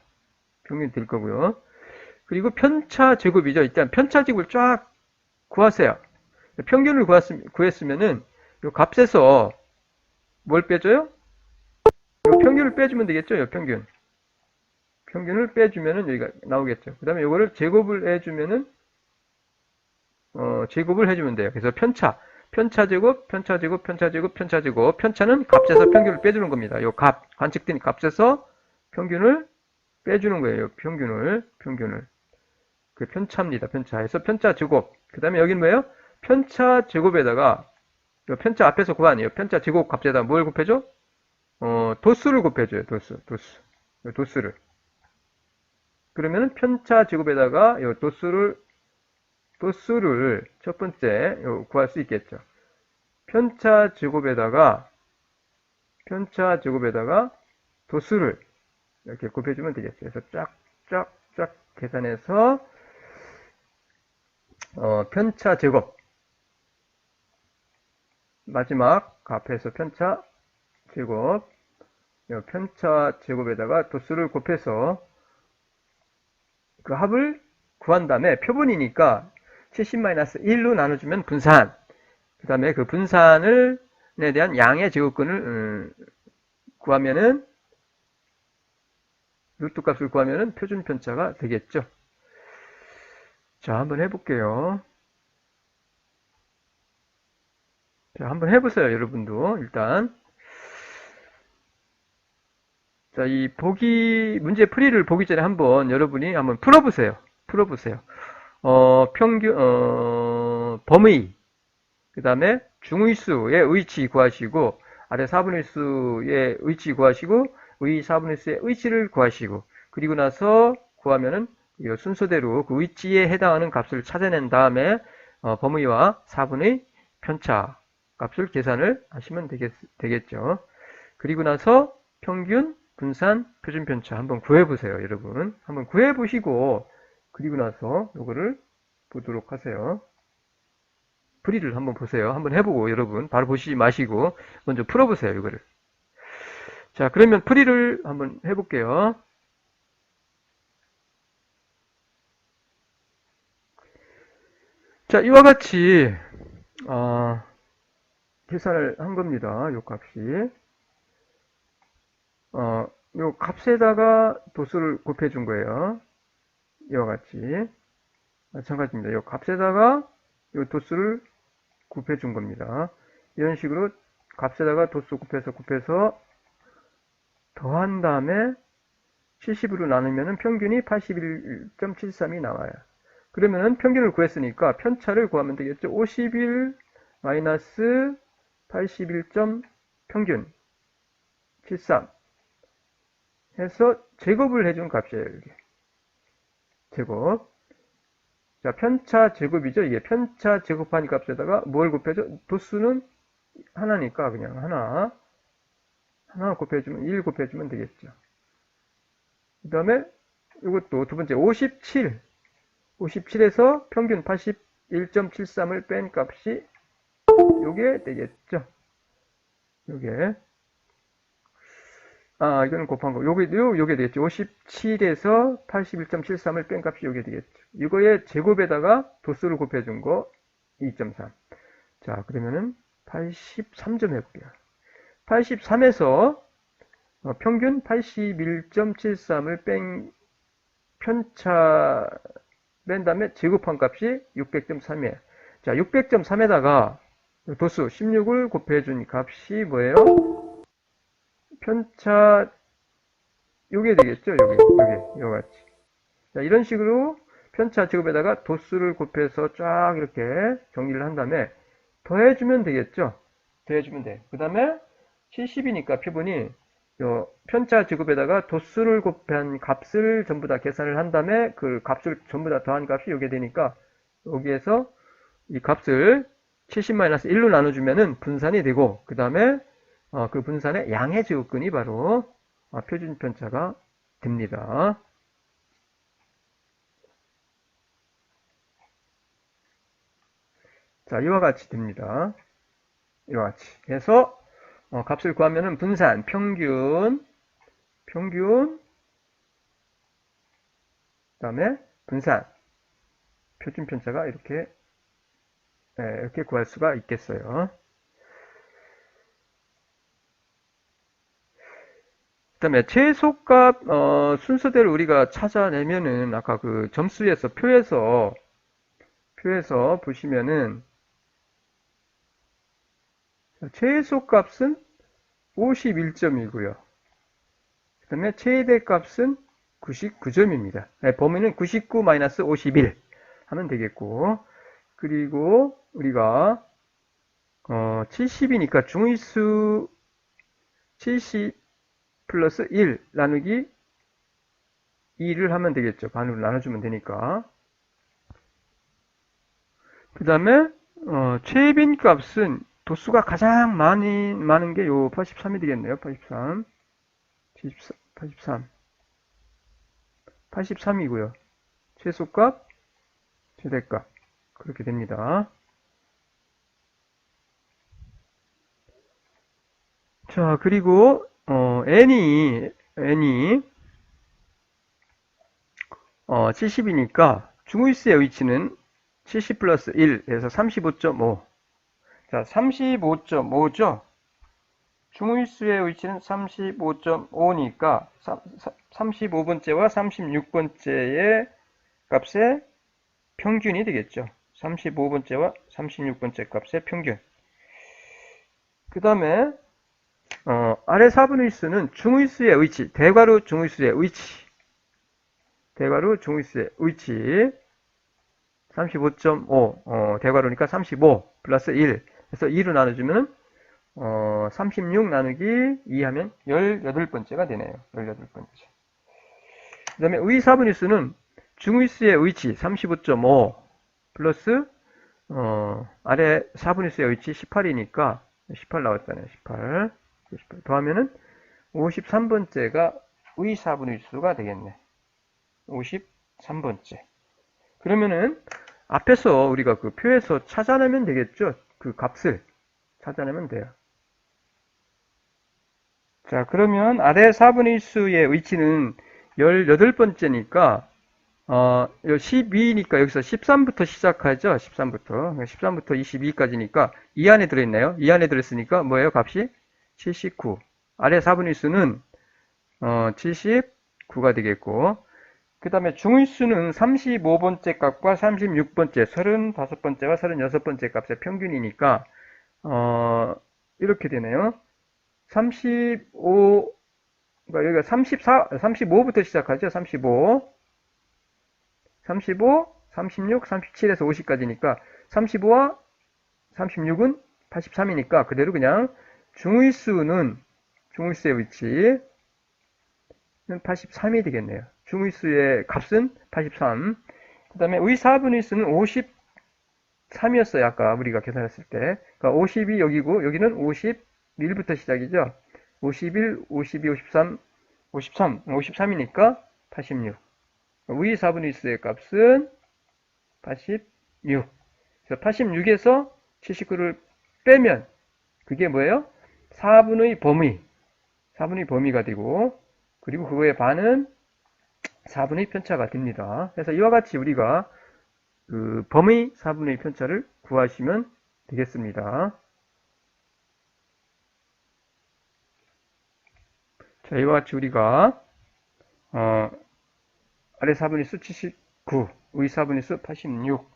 평균이 될 거고요. 그리고 편차 제곱이죠. 일단 편차 제곱을 쫙 구하세요. 평균을 구했으면은 이 값에서 뭘 빼줘요? 이 평균을 빼주면 되겠죠. 이 평균을 빼주면은 여기가 나오겠죠. 그 다음에 이거를 제곱을 해주면은 제곱을 해주면 돼요. 그래서 편차 제곱, 편차는 값에서 평균을 빼주는 겁니다. 요 관측된 값에서 평균을 빼주는 거예요. 평균을. 그 편차입니다. 편차에서 편차 제곱. 그 다음에 여기는 뭐예요? 편차 제곱에다가, 요 편차 앞에서 구하네요. 편차 제곱 값에다 뭘 곱해줘? 도수를 곱해줘요. 도수를. 그러면은 편차 제곱에다가 요 도수를 첫 번째 구할 수 있겠죠. 편차 제곱에다가 도수를 이렇게 곱해주면 되겠죠. 그래서 쫙 계산해서 편차 제곱 마지막 값에서 편차 제곱, 이 편차 제곱에다가 도수를 곱해서 그 합을 구한 다음에 표분이니까 70-1로 나눠주면 분산, 그 다음에 그 분산에 대한 양의 제곱근을 구하면은 루트 값을 구하면은 표준 편차가 되겠죠. 자, 한번 해볼게요. 자, 한번 해보세요, 여러분도. 일단. 자, 이 문제 풀이를 보기 전에 한번 여러분이 한번 풀어보세요. 풀어보세요. 범의, 그 다음에 중의수의 의치 구하시고, 아래 4분의 1수의 의치 구하시고, 의 4분의 1수의 의치를 구하시고, 그리고 나서 구하면은 순서대로 그 의치에 해당하는 값을 찾아낸 다음에 범의와 4분의 편차 값을 계산을 하시면 되겠죠. 그리고 나서 평균, 분산, 표준 편차 한번 구해보세요, 여러분. 한번 구해보시고 그리고 나서 이거를 보도록 하세요. 풀이를 한번 보세요. 한번 해보고 여러분 바로 보시지 마시고 먼저 풀어보세요, 이거를. 자, 그러면 풀이를 한번 해볼게요. 자, 이와 같이 계산을 한 겁니다. 요 값이. 요 값에다가 도수를 곱해준 거예요. 이와 같이. 마찬가지입니다. 요 값에다가 요 도수를 곱해준 겁니다. 이런 식으로 값에다가 도수 곱해서 더한 다음에 70으로 나누면 평균이 81.73이 나와요. 그러면은 평균을 구했으니까 편차를 구하면 되겠죠. 51 마이너스 81. 평균 73 해서 제곱을 해준 값이에요. 이게. 제곱. 자, 편차 제곱이죠. 이게 편차 제곱한 값에다가 뭘 곱해줘? 도수는 하나니까 그냥 하나 곱해주면 1 곱해주면 되겠죠. 그 다음에 이것도 두 번째 57에서 평균 81.73을 뺀 값이 요게 되겠죠. 요게 이거는 곱한 거. 요게 되겠죠. 57에서 81.73을 뺀 값이 요게 되겠죠. 이거의 제곱에다가 도수를 곱해준 거 2.3. 자, 그러면은 83점 해볼게요. 83에서 평균 81.73을 뺀 편차 뺀 다음에 제곱한 값이 600.3이에요. 자, 600.3에다가 도수 16을 곱해준 값이 뭐예요? 편차 요게 되겠죠. 요게 요같이. 자, 이런 식으로 편차 제곱에다가 도수를 곱해서 쫙 이렇게 정리를 한 다음에 더해주면 되겠죠. 더해주면 돼. 그 다음에 70이니까 표본이 요 편차 제곱에다가 도수를 곱한 값을 전부 다 계산을 한 다음에 그 값을 전부 다 더한 값이 요게 되니까 여기에서 이 값을 70-1로 나눠주면은 분산이 되고 그 다음에 그 분산의 양의 제곱근이 바로 표준 편차가 됩니다. 자, 이와 같이 됩니다. 이와 같이 해서 값을 구하면은 분산, 평균, 그 다음에 분산, 표준 편차가 이렇게 구할 수가 있겠어요. 그 다음에 최소값 순서대로 우리가 찾아내면은 아까 그 점수에서 표에서 보시면은 최소값은 51점이고요. 그 다음에 최대값은 99점입니다. 범위는 99-51 하면 되겠고 그리고 우리가 70이니까 중위수 70 플러스 1 나누기 2를 하면 되겠죠. 반으로 나눠주면 되니까. 그 다음에 최빈 값은 도수가 가장 많은 게 요 83이 되겠네요. 83이고요. 최소값, 최대값 그렇게 됩니다. 자, 그리고 n이 70이니까 중위수의 위치는 70 플러스 1에서 35.5. 자, 35.5죠? 중위수의 위치는 35.5니까 35번째와 36번째의 값의 평균이 되겠죠. 35번째와 36번째 값의 평균. 그 다음에 아래 4분의 수는 중위수의 위치, 대괄호 중위수의 위치, 대괄호 중위수의 위치 35.5, 대괄호니까 35 플러스 1 그래서 2로 나눠주면 36 나누기 2 하면 18번째가 되네요. 18번째. 그 다음에 의 4분의 수는 중위수의 위치 35.5 플러스 아래 4분의 수의 위치 18이니까 18 나왔잖아요. 18 더하면은 53번째가 의 4분의 수가 되겠네. 53번째. 그러면은 앞에서 우리가 그 표에서 찾아내면 되겠죠. 그 값을 찾아내면 돼요. 자, 그러면 아래 4분의 1수의 위치는 18번째니까 12니까 여기서 13부터 시작하죠. 13부터 22까지니까 이 안에 들어있나요? 이 안에 들어있으니까 뭐예요? 값이 79. 아래 4분의 1수는 79가 되겠고 그 다음에 중위수는 35번째 값과 36번째, 35번째와 36번째 값의 평균이니까 이렇게 되네요. 35, 그러니까 여기가 35부터 시작하죠. 35, 36, 37에서 50까지니까 35와 36은 83이니까 그대로 그냥 중위수의 위치는 83이 되겠네요. 중위수의 값은 83. 그 다음에 의 4분의 수는 53이었어요. 아까 우리가 계산했을 때. 그러니까 50이 여기고 여기는 51부터 시작이죠. 51, 52, 53, 53이니까 86. 의 4분의 수의 값은 86. 그래서 86에서 79를 빼면 그게 뭐예요? 4분의 범위가 되고 그리고 그거의 반은 4분의 편차가 됩니다. 그래서 이와 같이 우리가 그 범위 4분의 편차를 구하시면 되겠습니다. 자, 이와 같이 우리가 아래 4분의 수 79, 의 4분의 수 86,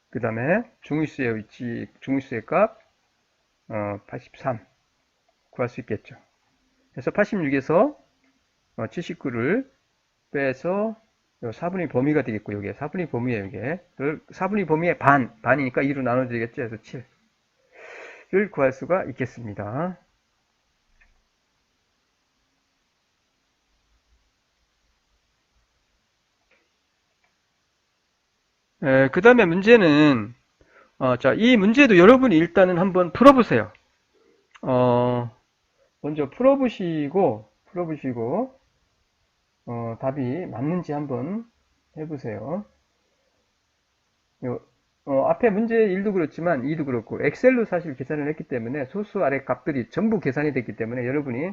그 다음에 중위수의 위치, 중위수의 값 83 구할 수 있겠죠. 그래서 86에서 79를 빼서 4분의 범위가 되겠고 이게 4분의 범위예요. 이게 4분의 범위의 반이니까 2로 나눠지겠죠. 그래서 7을 구할 수가 있겠습니다. 그 다음에 문제는 자, 이 문제도 여러분이 일단은 한번 풀어보세요. 먼저 풀어보시고 답이 맞는지 한번 해보세요. 앞에 문제 1도 그렇지만 2도 그렇고 엑셀로 사실 계산을 했기 때문에 소수 아래 값들이 전부 계산이 됐기 때문에 여러분이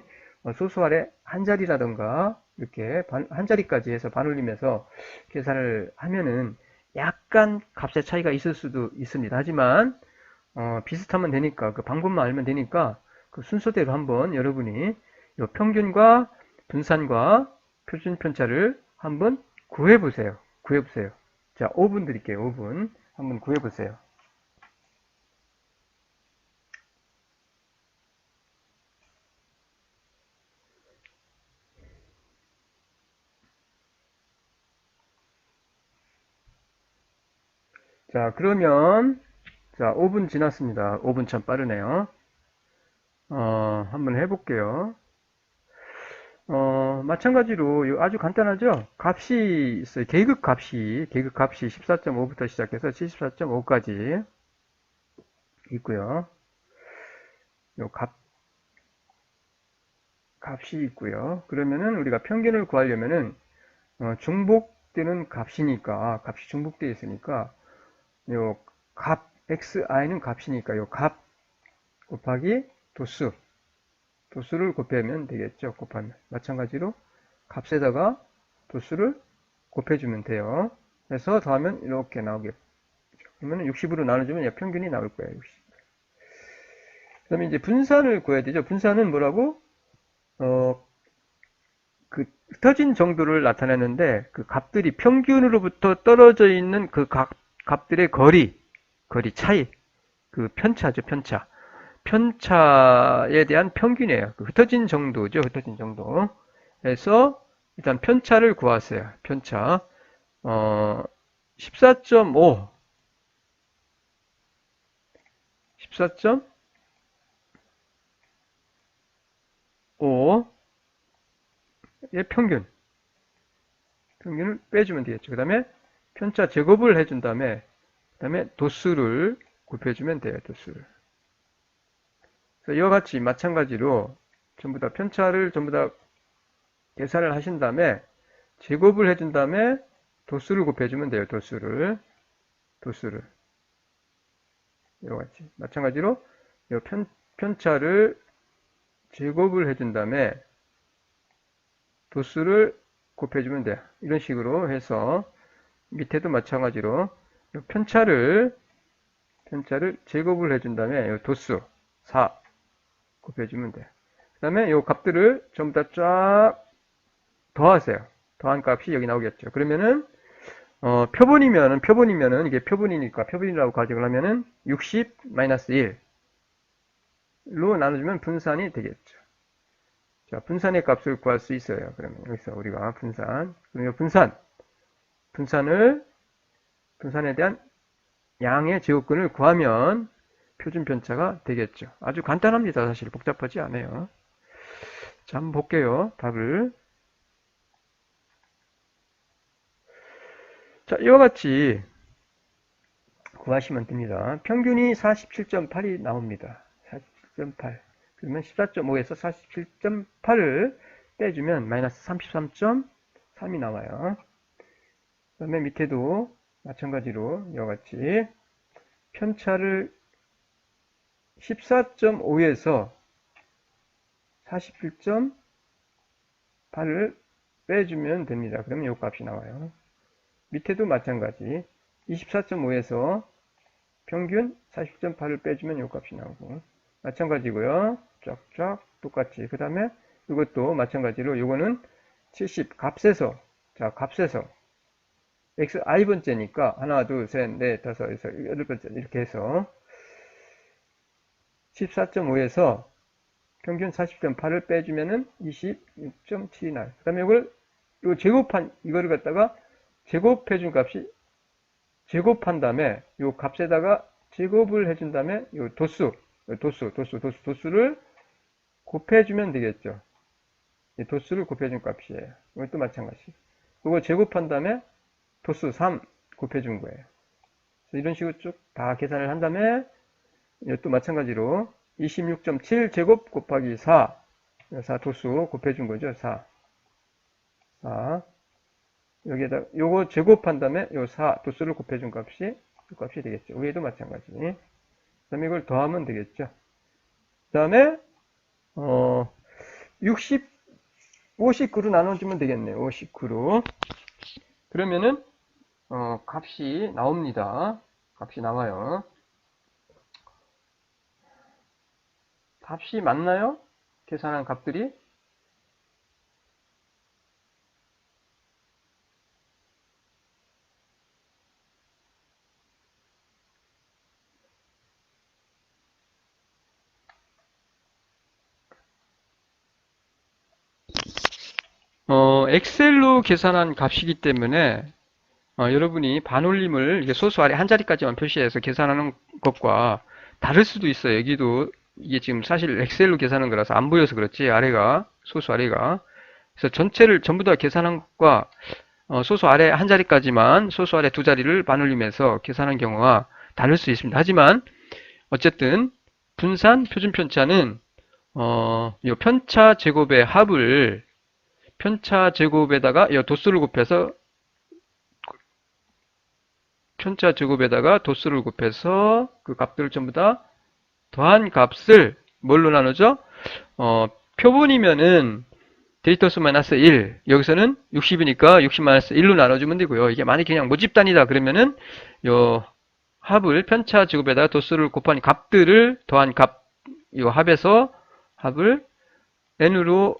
소수 아래 한 자리라던가 이렇게 한 자리까지 해서 반올림해서 계산을 하면은 약간 값의 차이가 있을 수도 있습니다. 하지만 비슷하면 되니까 그 방법만 알면 되니까 그 순서대로 한번 여러분이 이 평균과 분산과 표준 편차를 한번 구해보세요. 자, 5분 드릴게요. 5분 한번 구해보세요. 자, 그러면 자, 5분 지났습니다. 5분 참 빠르네요. 한번 해볼게요. 마찬가지로 아주 간단하죠? 값이 있어요. 계급 값이 14.5부터 시작해서 74.5까지 있고요. 요 값이 있고요. 그러면은 우리가 평균을 구하려면은 중복되는 값이니까 값이 중복되어 있으니까 요 값 xi는 값이니까 요 값 곱하기 도수를 곱하면 되겠죠. 곱하면. 마찬가지로 값에다가 도수를 곱해주면 돼요. 그래서 더하면 이렇게 나오겠죠. 그러면 60으로 나눠주면 평균이 나올 거예요. 60. 그 다음에 이제 분산을 구해야 되죠. 분산은 뭐라고? 그 흩어진 정도를 나타내는데 그 값들이 평균으로부터 떨어져 있는 그 값들의 거리 차이, 그 편차죠, 편차. 편차에 대한 평균이에요. 그 흩어진 정도죠, 흩어진 정도. 그래서 일단 편차를 구하세요. 편차. 14.5 14.5의 평균을 빼주면 되겠죠. 그 다음에 편차 제곱을 해준 다음에 그 다음에 도수를 곱해주면 돼요. 도수를. 그래서 이와 같이 마찬가지로 전부 다 편차를 전부 다 계산을 하신 다음에 제곱을 해준 다음에 도수를 곱해주면 돼요. 도수를. 이와 같이 마찬가지로 이 편차를 제곱을 해준 다음에 도수를 곱해주면 돼요. 이런 식으로 해서 밑에도 마찬가지로 편차를 제곱을 해준 다음에 도수 4 곱해주면 돼요. 그 다음에 이 값들을 전부 다 쫙 더하세요. 더한 값이 여기 나오겠죠. 그러면은 표본이면은 이게 표본이니까 표본이라고 가정을 하면은 60-1로 나눠주면 분산이 되겠죠. 자, 분산의 값을 구할 수 있어요. 그러면 여기서 우리가 그럼 분산에 대한 양의 제곱근을 구하면 표준 편차가 되겠죠. 아주 간단합니다. 사실 복잡하지 않아요. 자, 한번 볼게요. 답을. 자, 이와 같이 구하시면 됩니다. 평균이 47.8이 나옵니다. 47.8. 그러면 14.5에서 47.8을 빼주면 마이너스 33.3이 나와요. 그 다음에 밑에도 마찬가지로 이와 같이 편차를 14.5에서 47.8을 빼주면 됩니다. 그러면 이 값이 나와요. 밑에도 마찬가지 24.5에서 평균 40.8을 빼주면 이 값이 나오고 마찬가지고요. 쫙쫙 똑같이 그 다음에 이것도 마찬가지로 이거는 70 값에서 x i번째니까 하나 둘셋넷 다섯 여섯 여덟 번째 이렇게 해서 14.5에서 평균 40.8을 빼주면은 26.7이 나요. 그 다음에 이거를 갖다가 제곱해준 값이 제곱한 다음에 이 값에다가 제곱을 해준 다음에 이 도수를 곱해주면 되겠죠. 이 도수를 곱해준 값이에요. 이것도 마찬가지. 이거 제곱한 다음에 도수 3 곱해준 거예요. 이런 식으로 쭉 다 계산을 한 다음에 이것도 마찬가지로 26.7 제곱 곱하기 4 도수 곱해준 거죠. 4 여기에다 요거 제곱한 다음에 요 4 도수를 곱해준 값이 이 값이 되겠죠. 위에도 마찬가지. 그 다음에 이걸 더하면 되겠죠. 그 다음에 59로 나눠주면 되겠네요. 59로. 그러면은 값이 나옵니다. 값이 나와요. 값이 맞나요? 계산한 값들이? 엑셀로 계산한 값이기 때문에 여러분이 반올림을 이게 소수 아래 한 자리까지만 표시해서 계산하는 것과 다를 수도 있어요. 여기도 이게 지금 사실 엑셀로 계산한 거라서 안 보여서 그렇지 아래가 소수 아래가 그래서 전체를 전부 다 계산한 것과 소수 아래 한 자리까지만 소수 아래 두 자리를 반올림해서 계산한 경우가 다를 수 있습니다. 하지만 어쨌든 분산 표준 편차는 이 편차 제곱의 합을 편차 제곱에다가 이 도수를 곱해서 편차 제곱에다가 도수를 곱해서 그 값들을 전부 다 더한 값을 뭘로 나누죠? 표본이면은 데이터 수 마이너스 1, 여기서는 60이니까 60 마이너스 1로 나눠주면 되고요. 이게 만약에 그냥 모집단이다 그러면은 요 합을 편차 제곱에다가 도수를 곱한 값들을 더한 값, 요 합에서 합을 n으로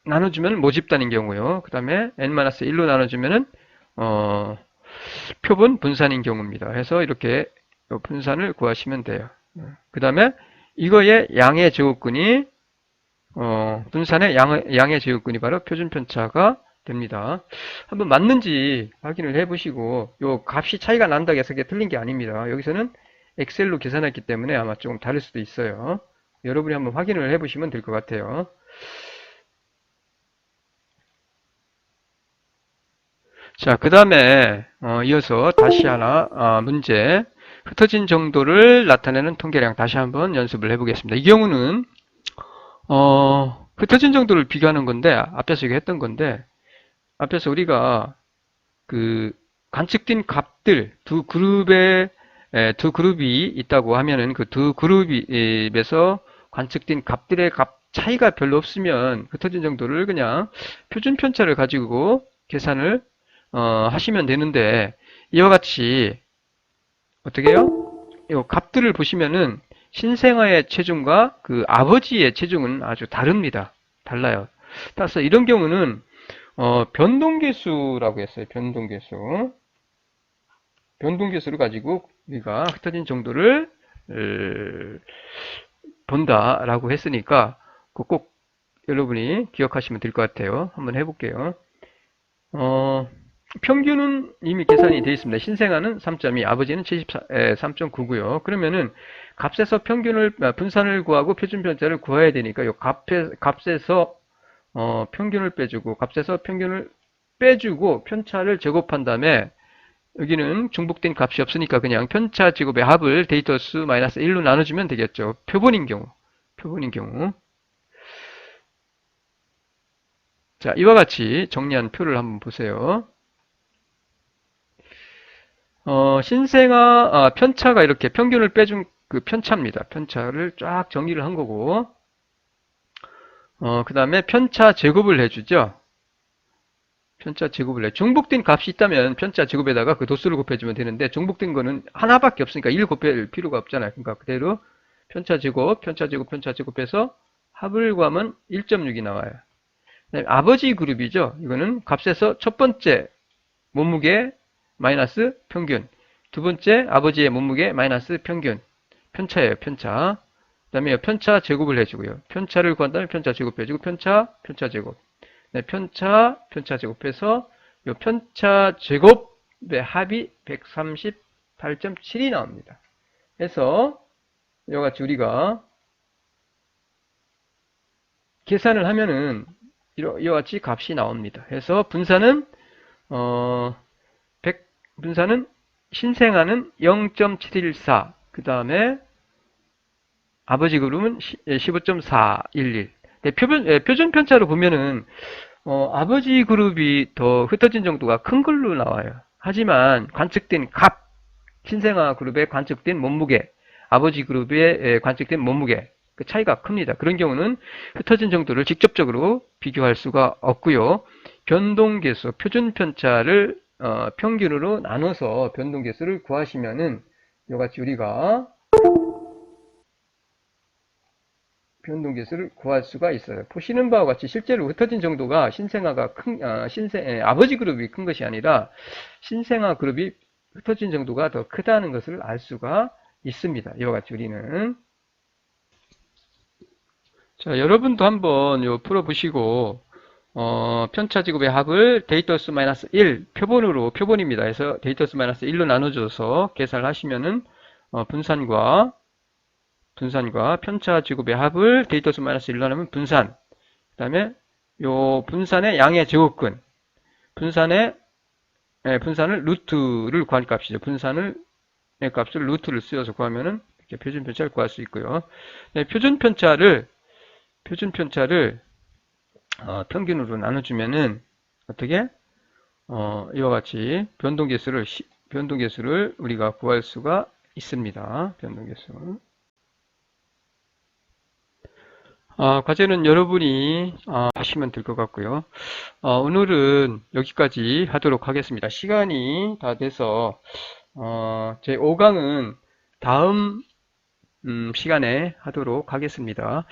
나눠주면 모집단인 경우요. 그 다음에 n-1로 나눠주면은 표본 분산인 경우입니다. 해서 이렇게 분산을 구하시면 돼요. 그 다음에 이거의 양의 제곱근이 분산의 양의 제곱근이 바로 표준편차가 됩니다. 한번 맞는지 확인을 해보시고 요 값이 차이가 난다고 해서 그게 틀린 게 아닙니다. 여기서는 엑셀로 계산했기 때문에 아마 조금 다를 수도 있어요. 여러분이 한번 확인을 해보시면 될 것 같아요. 자, 그 다음에 이어서 다시 하나 문제, 흩어진 정도를 나타내는 통계량 다시 한번 연습을 해보겠습니다. 이 경우는 흩어진 정도를 비교하는 건데 앞에서 얘기했던 건데, 앞에서 우리가 그 관측된 값들 두 그룹이 있다고 하면은 그 두 그룹에서 관측된 값들의 값 차이가 별로 없으면 흩어진 정도를 그냥 표준 편차를 가지고 계산을 하시면 되는데, 이와 같이 어떻게 해요? 이 값들을 보시면은 신생아의 체중과 그 아버지의 체중은 아주 다릅니다. 달라요. 따라서 이런 경우는 변동계수라고 했어요. 변동계수. 변동계수를 가지고 우리가 흩어진 정도를 본다라고 했으니까 꼭 여러분이 기억하시면 될 것 같아요. 한번 해볼게요. 평균은 이미 계산이 되어 있습니다. 신생아는 3.2, 아버지는 3.9고요. 그러면은 값에서 평균을 분산을 구하고 표준 편차를 구해야 되니까 이 값에서 평균을 빼주고 값에서 평균을 빼주고 편차를 제곱한 다음에 여기는 중복된 값이 없으니까 그냥 편차 제곱의 합을 데이터 수 마이너스 1로 나눠주면 되겠죠. 표본인 경우. 자, 이와 같이 정리한 표를 한번 보세요. 신생아 편차가 이렇게 평균을 빼준 그 편차입니다. 편차를 쫙 정리를 한 거고, 그 다음에 편차 제곱을 해주죠. 편차 제곱을 해. 중복된 값이 있다면 편차 제곱에다가 그 도수를 곱해주면 되는데, 중복된 거는 하나밖에 없으니까 1 곱할 필요가 없잖아요. 그러니까 그대로 편차 제곱해서 합을 구하면 1.6이 나와요. 그다음에 아버지 그룹이죠. 이거는 값에서 첫 번째 몸무게 마이너스 평균, 두 번째 아버지의 몸무게 마이너스 평균, 편차예요. 편차. 그 다음에 편차 제곱을 해주고요. 편차를 구한다면 편차 제곱해주고 편차 제곱. 네, 편차 제곱해서 이 편차 제곱의 합이 138.7이 나옵니다. 그래서 이와 같이 우리가 계산을 하면은 이와 같이 값이 나옵니다. 그래서 분산은 분산은 신생아는 0.714, 그 다음에 아버지 그룹은 15.411. 표준 편차로 보면은 아버지 그룹이 더 흩어진 정도가 큰 걸로 나와요. 하지만 관측된 값, 신생아 그룹의 관측된 몸무게, 아버지 그룹의 관측된 몸무게, 그 차이가 큽니다. 그런 경우는 흩어진 정도를 직접적으로 비교할 수가 없고요. 변동계수, 표준 편차를 평균으로 나눠서 변동계수를 구하시면은 이같이 우리가 변동계수를 구할 수가 있어요. 보시는 바와 같이 실제로 흩어진 정도가 신생아가 아버지 그룹이 큰 것이 아니라 신생아 그룹이 흩어진 정도가 더 크다는 것을 알 수가 있습니다. 이와 같이 우리는. 자, 여러분도 한번 풀어보시고 편차 제곱의 합을 데이터 수 마이너스 1 표본입니다. 그래서 데이터 수 마이너스 1로 나눠줘서 계산을 하시면은 분산과 편차 제곱의 합을 데이터 수 마이너스 1로 나누면 분산, 그 다음에 요 분산의 양의 제곱근, 분산을 루트를 구한 값이죠. 분산의 값을 루트를 쓰여서 구하면은 이렇게 표준 편차를 구할 수 있고요. 네, 표준 편차를 평균으로 나눠주면은 어떻게 이와 같이 변동계수를 우리가 구할 수가 있습니다. 변동계수. 과제는 여러분이 하시면 될 것 같고요. 오늘은 여기까지 하도록 하겠습니다. 시간이 다 돼서 제 5강은 다음 시간에 하도록 하겠습니다.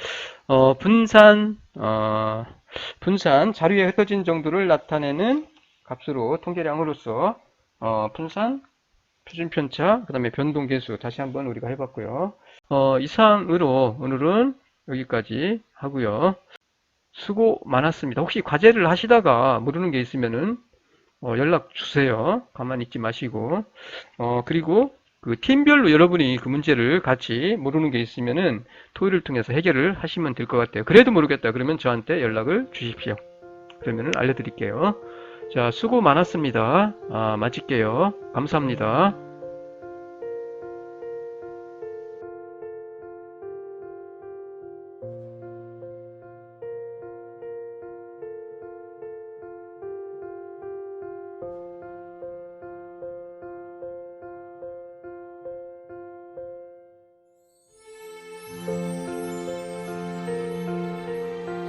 분산 자료에 흩어진 정도를 나타내는 값으로 통계량으로서 분산, 표준편차, 그 다음에 변동계수 다시 한번 우리가 해봤고요. 이상으로 오늘은 여기까지 하고요. 수고 많았습니다. 혹시 과제를 하시다가 모르는 게 있으면은 연락 주세요. 가만히 있지 마시고. 그리고 그 팀별로 여러분이 그 문제를 같이 모르는 게 있으면은 토요일을 통해서 해결을 하시면 될 것 같아요. 그래도 모르겠다 그러면 저한테 연락을 주십시오. 그러면은 알려드릴게요. 자, 수고 많았습니다. 마칠게요. 감사합니다.